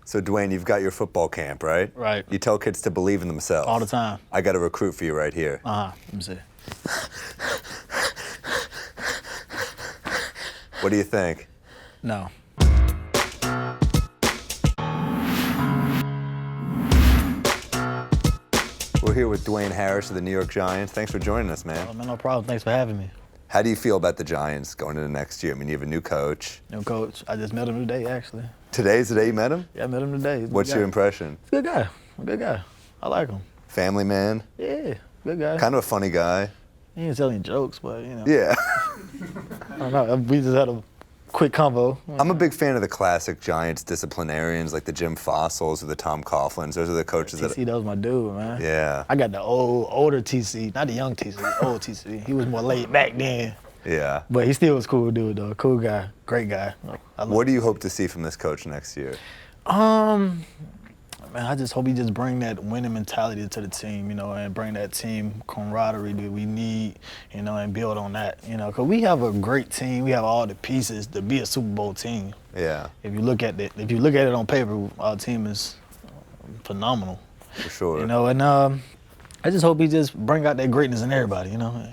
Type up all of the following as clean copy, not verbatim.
So, Dwayne, you've got your football camp, right? Right. You tell kids to believe in themselves. All the time. I got a recruit for you right here. Let me see. What do you think? No. We're here with Dwayne Harris of the New York Giants. Thanks for joining us, man. Oh, man, no problem. Thanks for having me. How do you feel about the Giants going into next year? I mean, you have a new coach. New coach. I just met him today, actually. Today's the day you met him? Yeah, I met him today. What's your impression? He's a good guy. A good guy. I like him. Family man? Yeah, good guy. Kind of a funny guy. He didn't tell any jokes, but, you know. Yeah. I don't know. We just had a quick convo. I'm a big fan of the classic Giants disciplinarians like the Jim Fossils or the Tom Coughlins. Those are the coaches TC, that was my dude, man. Yeah. I got the older TC, not the young TC, old TC. He was more laid back then. Yeah. But he still was cool dude, though. Cool guy, great guy. What do you hope to see from this coach next year? Man, I just hope he just bring that winning mentality to the team, you know, and bring that team camaraderie that we need, you know, and build on that, you know, because we have a great team. We have all the pieces to be a Super Bowl team. Yeah. If you look at it on paper, our team is phenomenal. For sure. You know, and I just hope he just bring out that greatness in everybody, you know.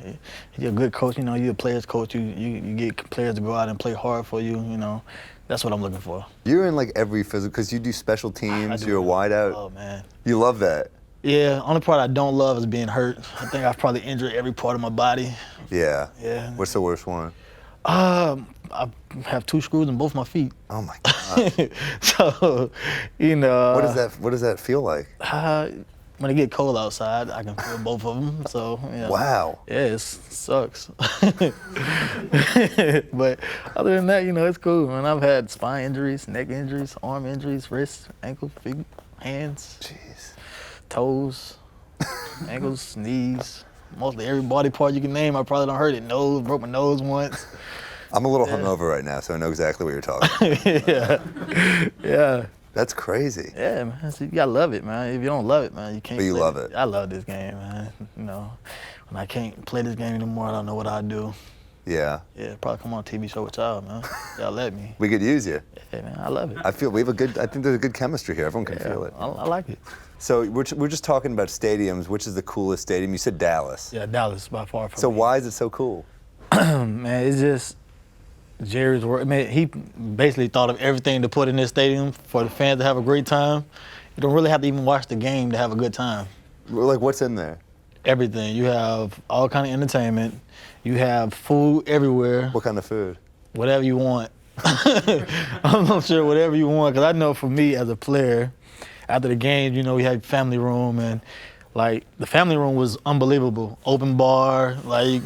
You're a good coach, you know, you're a player's coach. You get players to go out and play hard for you, you know. That's what I'm looking for. You're in like every physical, because you do special teams, you're a wideout. Oh, man. You love that. Yeah, only part I don't love is being hurt. I think I've probably injured every part of my body. Yeah. Yeah. What's the worst one? I have 2 screws in both my feet. Oh my God. So, you know. What does that feel like? When it get cold outside, I can feel both of them. So, yeah. Wow. Yeah, it sucks. But other than that, you know, it's cool, man. I've had spine injuries, neck injuries, arm injuries, wrists, ankles, feet, hands, Jeez. toes, ankles, knees. Mostly every body part you can name, I probably done hurt it. Nose, broke my nose once. I'm a little hungover right now, so I know exactly what you're talking about. Yeah. That's crazy. Yeah, man. So you gotta love it, man. If you don't love it, man, you can't. But you play love it. it. I love this game, man. You know, when I can't play this game anymore, I don't know what I'd do. Yeah. Yeah, probably come on a TV show with y'all, man. Y'all let me. We could use you. Yeah, man, I love it. I think there's a good chemistry here. Everyone can feel it. I like it. So we're just talking about stadiums. Which is the coolest stadium? You said Dallas. Yeah, Dallas by far. So why is it so cool? Man, it's just Jerry's work. I mean, he basically thought of everything to put in this stadium for the fans to have a great time. You don't really have to even watch the game to have a good time. Like, what's in there? Everything. You have all kind of entertainment. You have food everywhere. What kind of food? Whatever you want. I'm not sure whatever you want, because I know for me as a player, after the game, you know, we had family room, and like the family room was unbelievable. Open bar, like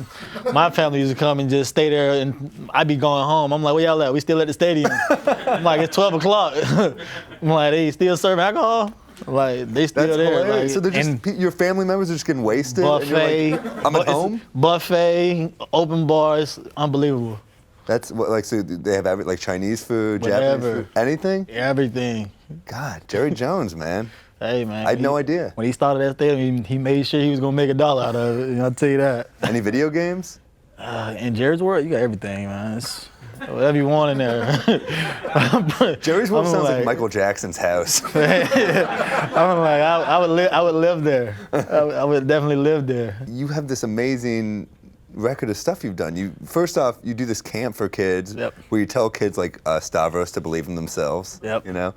my family used to come and just stay there, and I'd be going home. I'm like, where y'all at? We still at the stadium. I'm like, it's 12 o'clock. I'm like, they still serving alcohol? Like, they still That's there. Hilarious. Like, so they're just, your family members are just getting wasted? buffet. And you're like, I'm at home? Buffet, open bars, unbelievable. That's what, like, so they have like Chinese food, Whatever. Japanese food, anything? Everything. God, Jerry Jones, man. Hey, man. I had no idea. When he started that stadium, he made sure he was going to make $1 out of it. I'll tell you that. Any video games? In Jerry's world, you got everything, man. It's whatever you want in there. Jerry's world sounds like like Michael Jackson's house. I'm like, I would live there. I would definitely live there. You have this amazing record of stuff you've done. First off, you do this camp for kids where you tell kids like Stavros to believe in themselves. Yep. You know,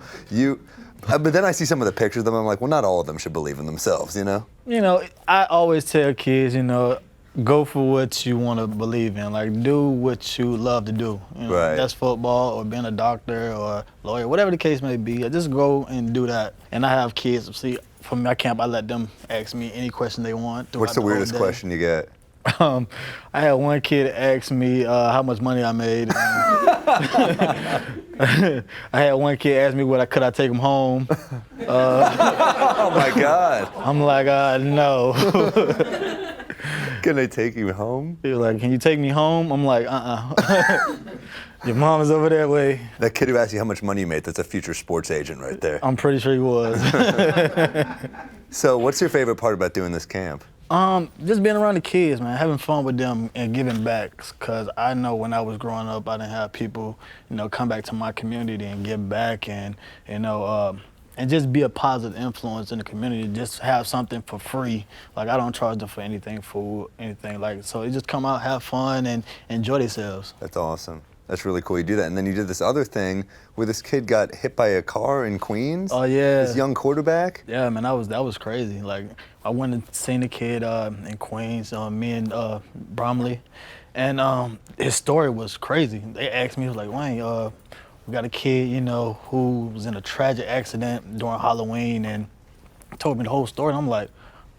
but then I see some of the pictures of them. I'm like, well, not all of them should believe in themselves. You know. You know, I always tell kids, you know, go for what you want to believe in. Like, do what you love to do. You know, Right. That's football or being a doctor or lawyer, whatever the case may be. Just go and do that. And I have kids. See, for my camp, I let them ask me any question they want. What's the weirdest question you get? I had one kid ask me how much money I made. I had one kid ask me could I take him home. Oh my God. I'm like, no. Can they take you home? He was like, can you take me home? I'm like, Your mom is over that way. That kid who asked you how much money you made, that's a future sports agent right there. I'm pretty sure he was. So what's your favorite part about doing this camp? Just being around the kids, man, having fun with them and giving back. Cause I know when I was growing up, I didn't have people, come back to my community and give back, and and just be a positive influence in the community. Just have something for free. Like I don't charge them for anything, food, anything like. So they just come out, have fun, and enjoy themselves. That's awesome. That's really cool. You do that, and then you did this other thing where this kid got hit by a car in Queens. Oh yeah. This young quarterback. Yeah, man, that was crazy. Like I went and seen the kid in Queens, me and Bromley, and his story was crazy. They asked me, like, Wayne, we got a kid, who was in a tragic accident during Halloween, and told me the whole story. And I'm like,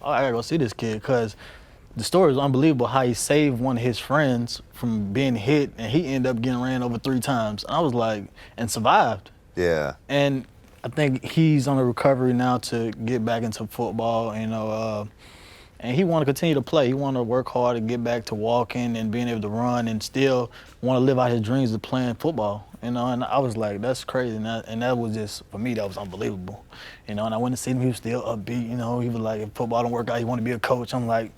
oh, I gotta go see this kid, cause the story is unbelievable how he saved one of his friends from being hit, and he ended up getting ran over 3 times. And I was like, and survived. Yeah. And I think he's on a recovery now to get back into football, and he want to continue to play. He want to work hard and get back to walking and being able to run and still want to live out his dreams of playing football. And I was like, that's crazy. And that was just, for me, that was unbelievable. And I went to see him, he was still upbeat. He was like, if football don't work out, he want to be a coach. I'm like,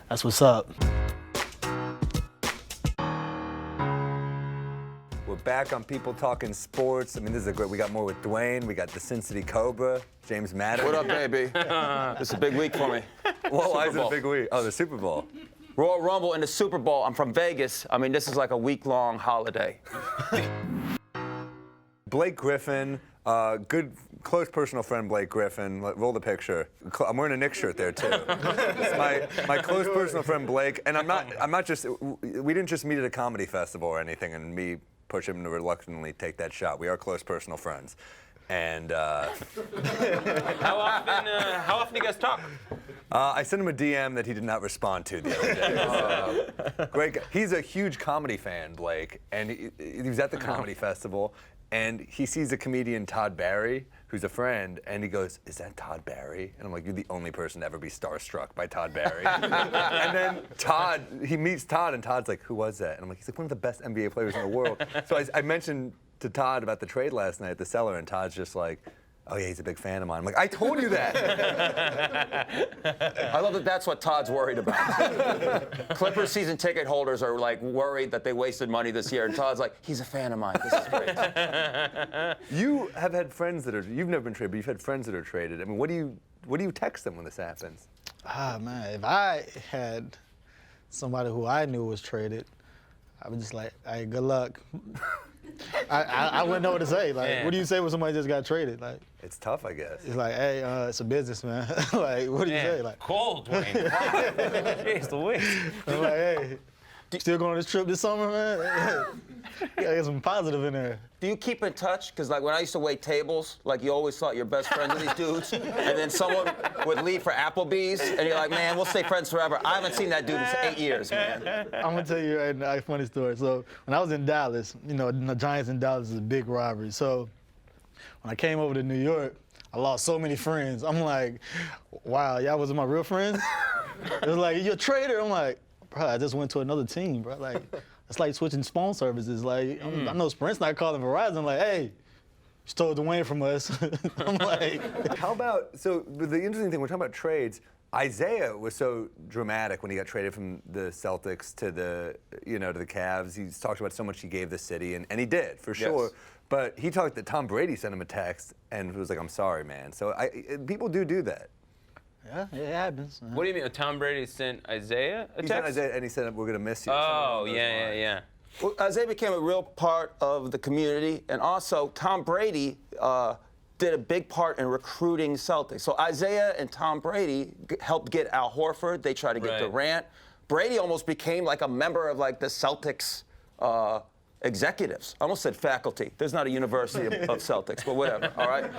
that's what's up. We're back on People Talking Sports. I mean, this is we got more with Dwayne. We got the Sin City Cobra, James Mattern. What up, baby? This is a big week for me. Well, why is it a big week? Oh, the Super Bowl. Royal Rumble and the Super Bowl. I'm from Vegas. I mean, this is like a week-long holiday. Blake Griffin, good, close personal friend Blake Griffin. Roll the picture. I'm wearing a Knicks shirt there too. It's my close personal friend Blake, and I'm not just. We didn't just meet at a comedy festival or anything, and me push him to reluctantly take that shot. We are close personal friends, and. How often do you guys talk? I sent him a DM that he did not respond to the other day. Great guy. He's a huge comedy fan, Blake, and he was at the comedy festival. And he sees a comedian, Todd Barry, who's a friend, and he goes, is that Todd Barry? And I'm like, you're the only person to ever be starstruck by Todd Barry. And then he meets Todd, and Todd's like, who was that? And I'm like, he's like one of the best NBA players in the world. So I mentioned to Todd about the trade last night at the Cellar, and Todd's just like, oh yeah, he's a big fan of mine. I'm like, I told you that. I love that that's what Todd's worried about. Clippers season ticket holders are like worried that they wasted money this year, and Todd's like, he's a fan of mine. This is great. You have had friends that you've never been traded, but you've had friends that are traded. I mean, what do you text them when this happens? Man, if I had somebody who I knew was traded, I was just like, hey, good luck. I wouldn't know what to say. Like, what do you say when somebody just got traded? Like, it's tough, I guess. It's like, hey, it's a business, man. Like, what do you say? Like, cold, Dwayne. Jeez Louise. I'm like, hey, still going on this trip this summer, man? You gotta get some positive in there. Do you keep in touch? Because like when I used to wait tables, like you always thought you're best friends with these dudes, and then someone would leave for Applebee's, and you're like, man, we'll stay friends forever. I haven't seen that dude in 8 years, man. I'm gonna tell you right now a funny story. So when I was in Dallas, the Giants in Dallas is a big rivalry. So when I came over to New York, I lost so many friends. I'm like, wow, y'all wasn't my real friends? It was like, you're a traitor. I'm like, bro, I just went to another team, bro. Like, it's like switching phone services. Like, I know Sprint's not calling Verizon. I'm like, hey, you stole Dwayne from us. I'm like. How about, so the interesting thing, we're talking about trades. Isaiah was so dramatic when he got traded from the Celtics to the Cavs. He's talked about so much he gave the city, and he did, for sure. Yes. But he talked that Tom Brady sent him a text and was like, I'm sorry, man. So people do that. Yeah, it happens. What do you mean? Tom Brady sent Isaiah a text? He sent Isaiah, and he said, we're going to miss you. Oh, yeah. Well, Isaiah became a real part of the community, and also Tom Brady did a big part in recruiting Celtics. So Isaiah and Tom Brady helped get Al Horford. They tried to get Durant. Brady almost became like a member of like the Celtics executives. I almost said faculty. There's not a university of Celtics, but whatever, all right?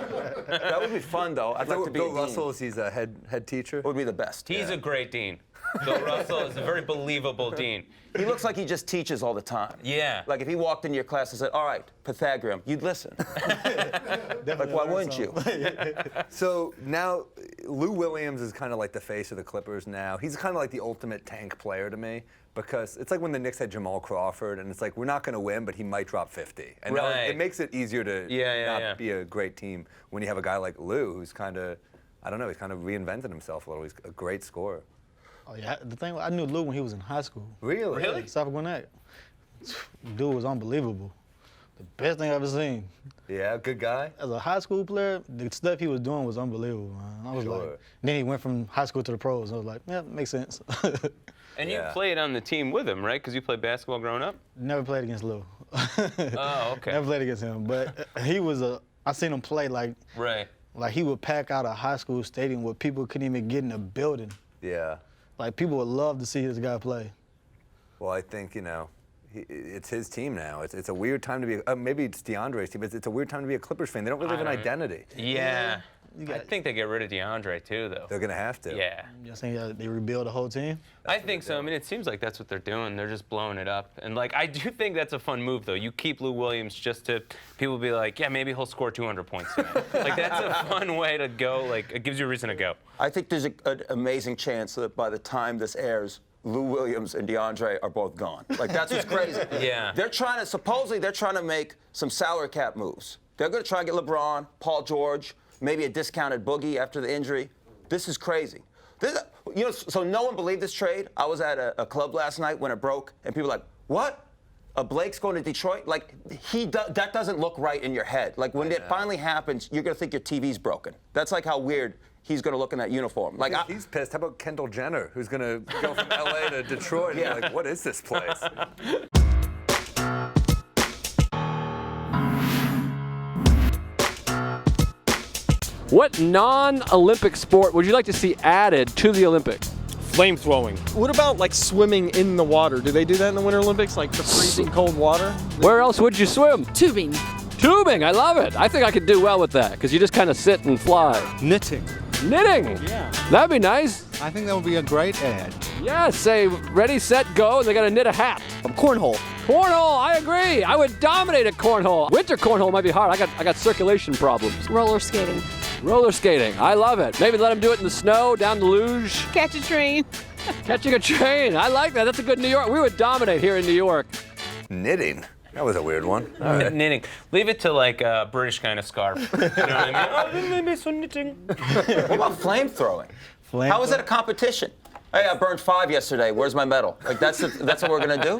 That would be fun, though. I'd like to be Bill Russell, he's a head teacher. Would be the best. He's a great dean. Bill Russell is a very believable dean. He looks like he just teaches all the time. Yeah. Like if he walked into your class and said, all right, Pythagorean, you'd listen. Like, why wouldn't you? So now Lou Williams is kind of like the face of the Clippers now. He's kind of like the ultimate tank player to me, because it's like when the Knicks had Jamal Crawford, and it's like, we're not going to win, but he might drop 50. And it makes it easier to not be a great team when you have a guy like Lou, who's kind of, I don't know, he's kind of reinvented himself a little. He's a great scorer. Oh yeah, the thing I knew Lou when he was in high school. Really? Really? South Gwinnett. Dude was unbelievable. The best thing I've ever seen. Yeah, good guy. As a high school player, the stuff he was doing was unbelievable, man. I was Sure. like, then he went from high school to the pros. I was like, yeah, makes sense. And you Yeah. played on the team with him, right? Because you played basketball growing up? Never played against Lou. Oh, okay. Never played against him, but he was I seen him play like he would pack out a high school stadium where people couldn't even get in the building. Yeah. Like people would love to see this guy play. Well, I think, it's his team now. It's a weird time to be, maybe it's DeAndre's team, but it's a weird time to be a Clippers fan. They don't really have an identity. Yeah. You I got- think they get rid of DeAndre, too, though. They're going to have to. Yeah. You saying they rebuild the whole team? I think so. I mean, it seems like that's what they're doing. They're just blowing it up. And, I do think that's a fun move, though. You keep Lou Williams just to people be like, yeah, maybe he'll score 200 points tonight. That's a fun way to go. It gives you a reason to go. I think there's an amazing chance that by the time this airs, Lou Williams and DeAndre are both gone. That's what's crazy. Yeah. Supposedly they're trying to make some salary cap moves. They're going to try to get LeBron, Paul George, maybe a discounted Boogie after the injury. This is crazy. So no one believed this trade. I was at a club last night when it broke, and people were like, what? Blake's going to Detroit? That doesn't look right in your head. When it finally happens, you're going to think your TV's broken. That's how weird he's going to look in that uniform. He's pissed. How about Kendall Jenner, who's going to go from LA to Detroit? Yeah. And what is this place? What non-Olympic sport would you like to see added to the Olympics? Flamethrowing. What about swimming in the water? Do they do that in the Winter Olympics, the freezing cold water? Where else would you swim? Tubing. Tubing, I love it. I think I could do well with that because you just kind of sit and fly. Knitting. Knitting. Yeah. That'd be nice. I think that would be a great ad. Yeah, say ready, set, go, and they got to knit a hat. Cornhole. Cornhole, I agree. I would dominate at cornhole. Winter cornhole might be hard. I got circulation problems. Roller skating. Roller skating, I love it. Maybe let them do it in the snow, down the luge. Catch a train. Catching a train, I like that. That's a good New York. We would dominate here in New York. Knitting. That was a weird one. All right. Knitting. Leave it to a British kind of scarf. You know what I mean? Oh, maybe some knitting. What about flamethrowing? How is that a competition? Hey, I burned 5 yesterday. Where's my medal? That's what we're going to do?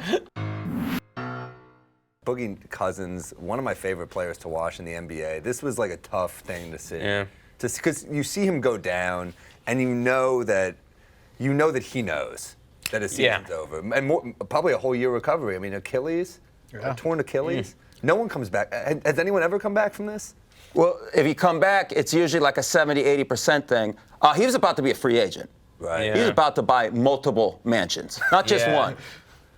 Boogie Cousins, one of my favorite players to watch in the NBA. This was a tough thing to see. Yeah. Just because you see him go down, and you know that he knows that his season's over, and probably a whole year recovery. I mean, Achilles, a torn Achilles. No one comes back. Has anyone ever come back from this? Well, if you come back, it's usually a 70-80% thing. He was about to be a free agent. Right. Yeah. He was about to buy multiple mansions, not just one.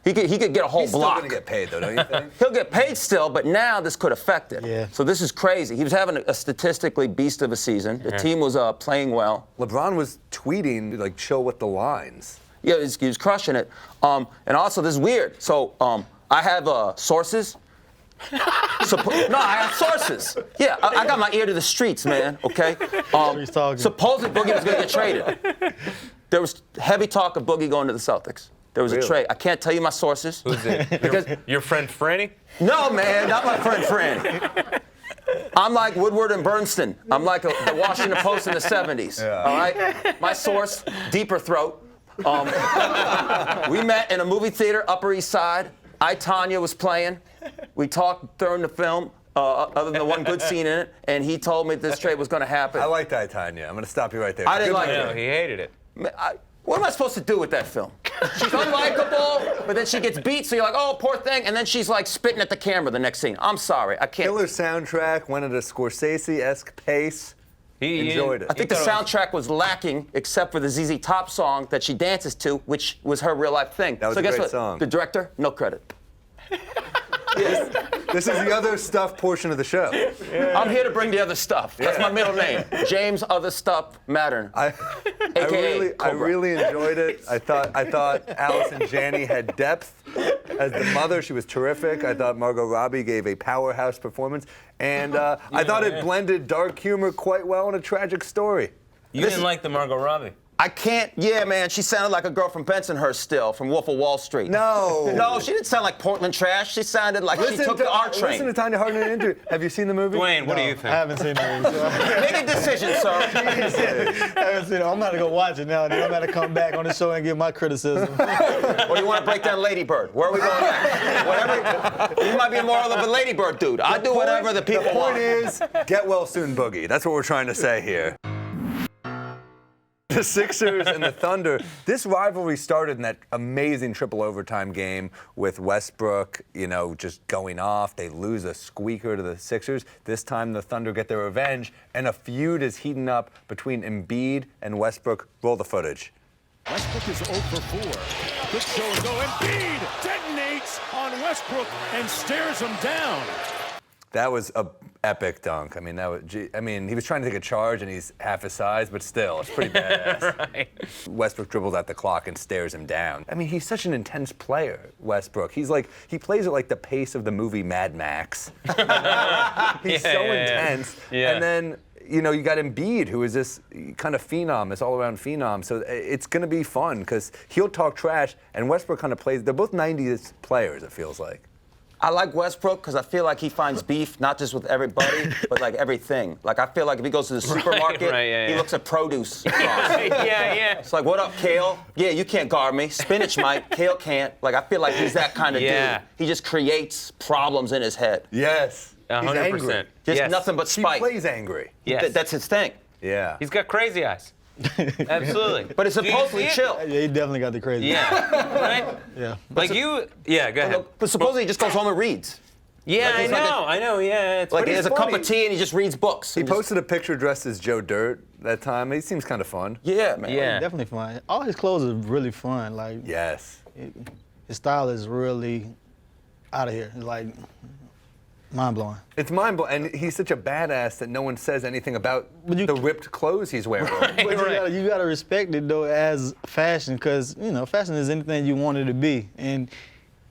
He could get a whole He's still block. going to get paid, though, don't you think? He'll get paid still, but now this could affect it. Yeah. So this is crazy. He was having a statistically beast of a season. The team was playing well. LeBron was tweeting, chill with the lines. Yeah, he was crushing it. And also, this is weird. So I have sources. No, I have sources. Yeah, I got my ear to the streets, man, okay? He's talking. Supposedly Boogie was going to get traded. There was heavy talk of Boogie going to the Celtics. There was a Really? trade. I can't tell you my sources. Who's it? Because Your friend Franny? no, man, not my friend Franny. I'm like Woodward and Bernstein. I'm like the Washington Post in the 70s. All right? My source, Deeper Throat. We met in a movie theater, Upper East Side. Tanya was playing. We talked during the film, other than the one good scene in it, and he told me this trade was going to happen. I liked Tanya. I'm going to stop you right there. I didn't Good like movie. it. No, he hated it. What am I supposed to do with that film? She's unlikable, but then she gets beat, so you're like, oh, poor thing, and then she's spitting at the camera the next scene. I'm sorry, I can't. Killer soundtrack, went at a Scorsese-esque pace. Enjoyed it. I think the soundtrack was lacking, except for the ZZ Top song that she dances to, which was her real life thing. That was so a guess great what? song. The director, no credit. This is the other stuff portion of the show. I'm here to bring the other stuff. That's my middle name. James Other Stuff Mattern. I AKA Cobra. really enjoyed it. I thought Allison Janney had depth as the mother. She was terrific. I thought Margot Robbie gave a powerhouse performance, and I thought it blended dark humor quite well in a tragic story. You didn't like the Margot Robbie? I can't. Yeah, man. She sounded like a girl from Bensonhurst still, from Wolf of Wall Street. No. No, she didn't sound like Portland trash. She sounded like she took the R train. Listen to Tanya Hardin in an interview. Have you seen the movie? Dwayne, what do you think? I haven't seen it. So Make a decision, sir. I haven't seen it. I'm about to go watch it now. Then I'm about to come back on the show and give my criticism. Or do you want to break down Lady Bird? Where are we going next? Whatever. You might be more of a Lady Bird dude. I do whatever the people want. The point is, get well soon, Boogie. That's what we're trying to say here. The Sixers and the Thunder, this rivalry started in that amazing triple overtime game with Westbrook, just going off. They lose a squeaker to the Sixers. This time the Thunder get their revenge, and a feud is heating up between Embiid and Westbrook. Roll the footage. Westbrook is 0 for 4. Good show and go. Embiid detonates on Westbrook and stares him down. That was a epic dunk. He was trying to take a charge, and he's half his size, but still, it's pretty badass. Right. Westbrook dribbles at the clock and stares him down. He's such an intense player, Westbrook. He plays at like the pace of the movie Mad Max. He's so intense. Yeah. And then, you got Embiid, who is this kind of phenom, this all-around phenom. So it's going to be fun because he'll talk trash, and Westbrook kind of plays. They're both 90s players, it feels like. I like Westbrook because I feel like he finds beef, not just with everybody, but like everything. Like, I feel like if he goes to the supermarket, he looks at produce. Yeah. It's like, what up, Kale? Yeah, you can't guard me. Spinach might. Kale can't. Like, I feel like he's that kind of dude. He just creates problems in his head. Yes. 100%. Just nothing but spite. He plays angry. Yes. That's his thing. Yeah. He's got crazy eyes. Absolutely. But it's supposedly chill. Yeah, he definitely got the crazy. Yeah. Right? Yeah. Yeah, go ahead. But supposedly he just goes home and reads. Yeah, Like, I know, yeah. It's Like, he pretty has a cup of tea and he just reads books. He posted a picture dressed as Joe Dirt that time. He seems kind of fun. Yeah, man. Yeah. Definitely fun. All his clothes are really fun. Like, Yes. his style is really out of here. It's like mind-blowing. It's mind-blowing, and he's such a badass that no one says anything about the ripped clothes he's wearing. But you gotta respect it though as fashion, because fashion is anything you want it to be, and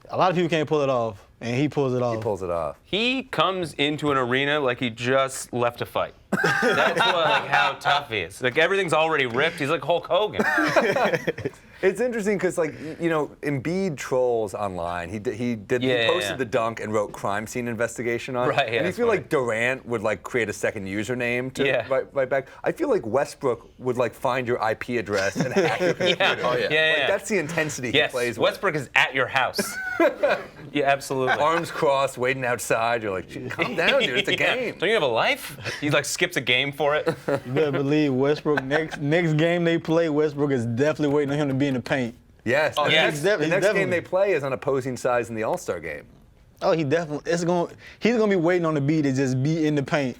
a lot of people can't pull it off, and he pulls it off. He pulls it off. He comes into an arena like he just left a fight. That's how tough he is. Like, everything's already ripped. He's like Hulk Hogan. It's interesting because, Embiid trolls online. He posted the dunk and wrote crime scene investigation on it. Right, yeah, and you that's feel funny. like Durant would, create a second username to write back. I feel like Westbrook would, find your IP address and hack your computer. Oh, yeah. That's the intensity he plays with. Westbrook is at your house. Yeah, absolutely. Arms crossed, waiting outside. You're like, calm down, dude. It's a game. Don't you have a life? He, skips a game for it. You better believe Westbrook, next game they play, Westbrook is definitely waiting on him to be in the paint. Yes. Oh, yes. The next game they play is on opposing sides in the All-Star game. Oh, he's gonna be waiting on the beat to just be in the paint.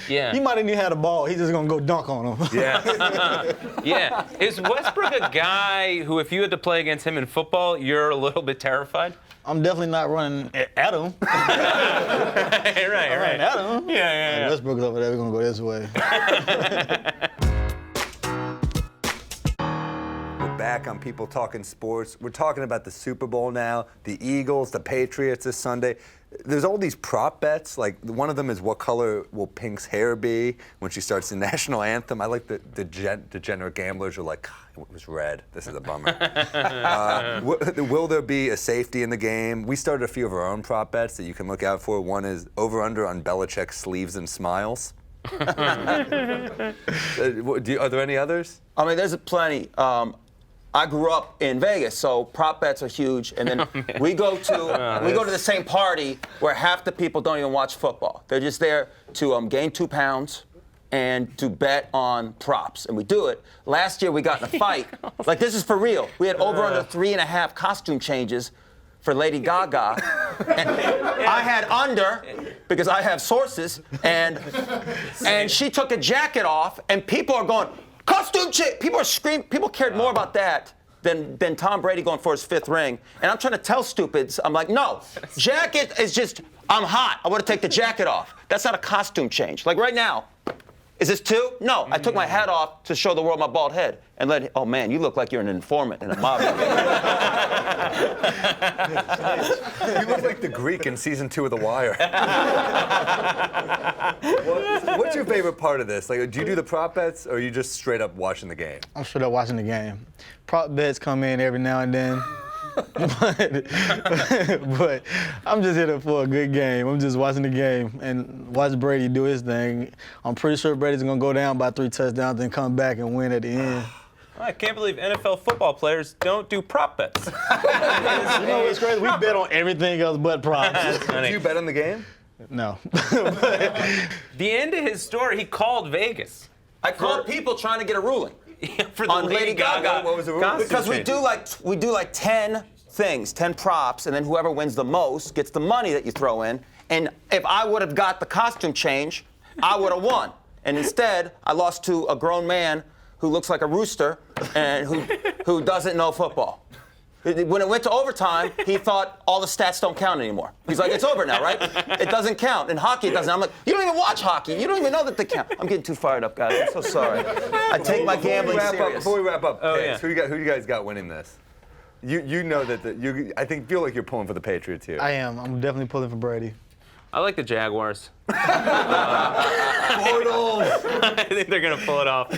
Yeah. He might have even had a ball. He's just gonna go dunk on him. Yeah. Yeah. Is Westbrook a guy who, if you had to play against him in football, you're a little bit terrified? I'm definitely not running at him. Right. At him. Yeah. Westbrook's over there. We're gonna go this way. Back on People Talking Sports. We're talking about the Super Bowl now, the Eagles, the Patriots this Sunday. There's all these prop bets. One of them is what color will Pink's hair be when she starts the national anthem. I like the degenerate gamblers are like, it was red. This is a bummer. Will there be a safety in the game? We started a few of our own prop bets that you can look out for. One is over-under on Belichick's sleeves and smiles. Are there any others? There's plenty. I grew up in Vegas, so prop bets are huge. And then we go to the same party where half the people don't even watch football. They're just there to gain 2 pounds and to bet on props. And we do it. Last year we got in a fight. This is for real. We had over under 3.5 costume changes for Lady Gaga. And I had under because I have sources. And she took a jacket off, and people are going, costume change! People are screaming. People cared more about that than Tom Brady going for his 5th ring. And I'm trying to tell stupids, I'm like, no, jacket is just, I'm hot. I want to take the jacket off. That's not a costume change. Right now, Is this 2? No, I took my hat off to show the world my bald head and oh man, you look like you're an informant in a mob. You look like the Greek in season 2 of The Wire. What's your favorite part of this? Like, do you do the prop bets, or are you just straight up watching the game? I'm straight up watching the game. Prop bets come in every now and then. but I'm just here for a good game. I'm just watching the game and watch Brady do his thing. I'm pretty sure Brady's going to go down by 3 touchdowns and come back and win at the end. I can't believe NFL football players don't do prop bets. You know what's crazy? We bet on everything else but props. Do you bet on the game? No. The end of his story, he called Vegas. I called people trying to get a ruling. For the on Lady Gaga. What was the rule? Because we do like 10 things, 10 props, and then whoever wins the most gets the money that you throw in. And if I would have got the costume change, I would have won. And instead, I lost to a grown man who looks like a rooster and who doesn't know football. When it went to overtime, he thought all the stats don't count anymore. He's like, it's over now, right? It doesn't count. In hockey, it doesn't. I'm like, you don't even watch hockey. You don't even know that they count. I'm getting too fired up, guys. I'm so sorry. I take my gambling serious. Before we wrap up, Oh, Pace, who do you guys got winning this? You know that feel like you're pulling for the Patriots here. I am. I'm definitely pulling for Brady. I like the Jaguars. Bortles. I think they're going to pull it off.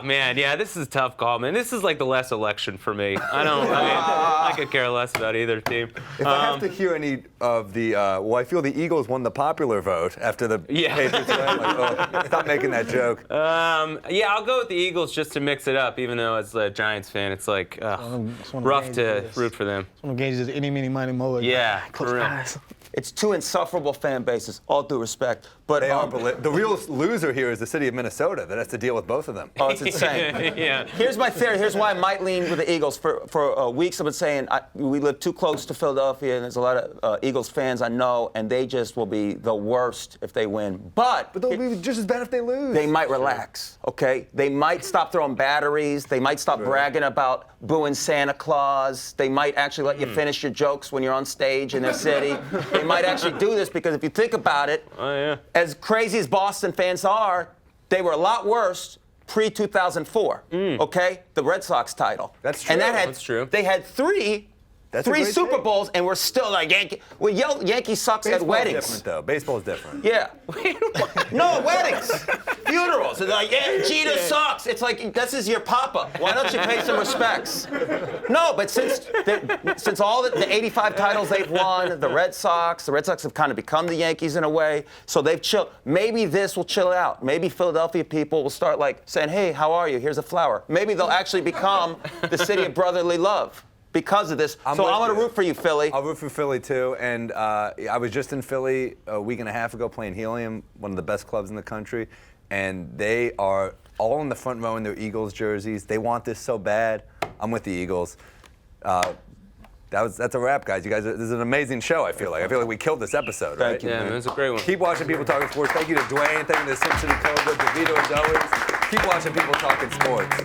Man, yeah, this is a tough call, man. This is like the last election for me. I could care less about either team. If I have to hear any of the, I feel the Eagles won the popular vote after the Patriots won. Like, stop making that joke. Yeah, I'll go with the Eagles just to mix it up, even though as a Giants fan, it's like rough to root for them. Some games just any, many, money, more. Yeah, Close for real. eyes. It's 2 insufferable fan bases, all due respect. But They are the real loser here is the city of Minnesota that has to deal with both of them. Oh, it's insane. Yeah. Here's my theory. Here's why I might lean with the Eagles. For weeks I've been saying we live too close to Philadelphia, and there's a lot of Eagles fans I know, and they just will be the worst if they win. But they'll be just as bad if they lose. They might relax, okay? They might stop throwing batteries. They might stop bragging about booing Santa Claus. They might actually let you finish your jokes when you're on stage in their city. They might actually do this because if you think about it, as crazy as Boston fans are, they were a lot worse pre-2004, okay? The Red Sox title. That's true. And That's true. They had three Super take. Bowls, and we're still like Yankee. Well, Yankee sucks at weddings. Different though. Baseball's different. Yeah. No, weddings. Funerals. It's like, yeah, Jeter sucks. It's like, this is your papa. Why don't you pay some respects? No, but since all the 85 titles they've won, the Red Sox have kind of become the Yankees in a way, so they've chilled. Maybe this will chill out. Maybe Philadelphia people will start like saying, hey, how are you? Here's a flower. Maybe they'll actually become the city of brotherly love. Because of this. I'm going to root for you, Philly. I'll root for Philly, too. And I was just in Philly a week and a half ago playing Helium, one of the best clubs in the country. And they are all in the front row in their Eagles jerseys. They want this so bad. I'm with the Eagles. That's a wrap, guys. You guys, this is an amazing show, I feel like. I feel like we killed this episode, right? Thank you. Yeah, man, it was a great one. Keep watching People Talking Sports. Thank you to Dwayne. Thank you to Simpson and Cobra, DeVito, as always. Keep watching People Talking Sports.